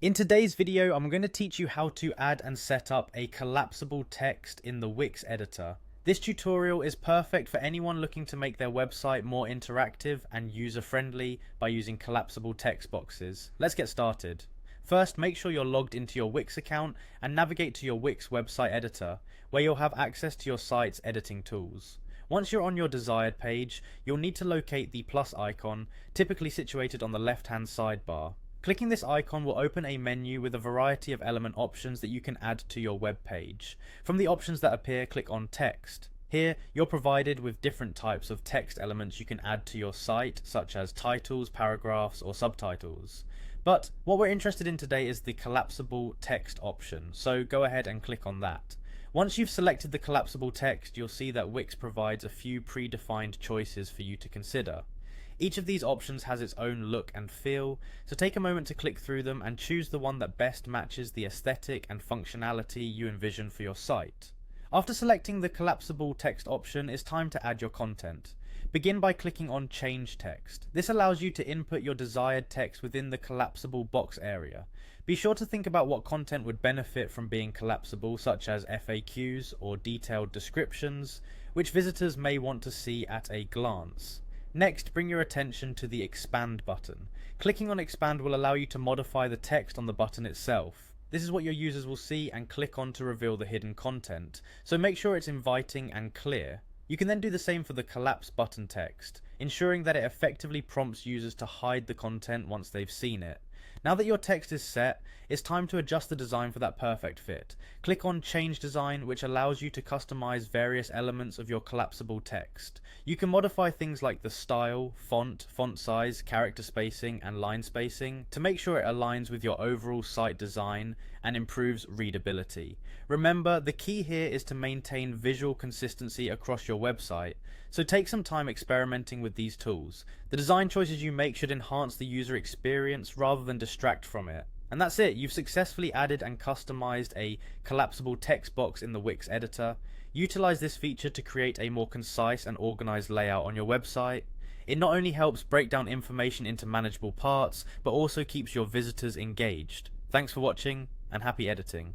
In today's video, I'm going to teach you how to add and set up a collapsible text in the Wix editor. This tutorial is perfect for anyone looking to make their website more interactive and user-friendly by using collapsible text boxes. Let's get started. First, make sure you're logged into your Wix account and navigate to your Wix website editor, where you'll have access to your site's editing tools. Once you're on your desired page, you'll need to locate the plus icon, typically situated on the left-hand sidebar. Clicking this icon will open a menu with a variety of element options that you can add to your web page. From the options that appear, click on Text. Here, you're provided with different types of text elements you can add to your site, such as titles, paragraphs, or subtitles. But what we're interested in today is the collapsible text option, so go ahead and click on that. Once you've selected the collapsible text, you'll see that Wix provides a few predefined choices for you to consider. Each of these options has its own look and feel, so take a moment to click through them and choose the one that best matches the aesthetic and functionality you envision for your site. After selecting the collapsible text option, it's time to add your content. Begin by clicking on Change Text. This allows you to input your desired text within the collapsible box area. Be sure to think about what content would benefit from being collapsible, such as FAQs or detailed descriptions, which visitors may want to see at a glance. Next, bring your attention to the Expand button. Clicking on Expand will allow you to modify the text on the button itself. This is what your users will see and click on to reveal the hidden content, so make sure it's inviting and clear. You can then do the same for the Collapse button text, ensuring that it effectively prompts users to hide the content once they've seen it. Now that your text is set, it's time to adjust the design for that perfect fit. Click on Change Design, which allows you to customize various elements of your collapsible text. You can modify things like the style, font size, character spacing, and line spacing to make sure it aligns with your overall site design and improves readability. Remember, the key here is to maintain visual consistency across your website, so take some time experimenting with these tools. The design choices you make should enhance the user experience rather than distract from it. And that's it, you've successfully added and customized a collapsible text box in the Wix editor. Utilize this feature to create a more concise and organized layout on your website. It not only helps break down information into manageable parts, but also keeps your visitors engaged. Thanks for watching, and happy editing.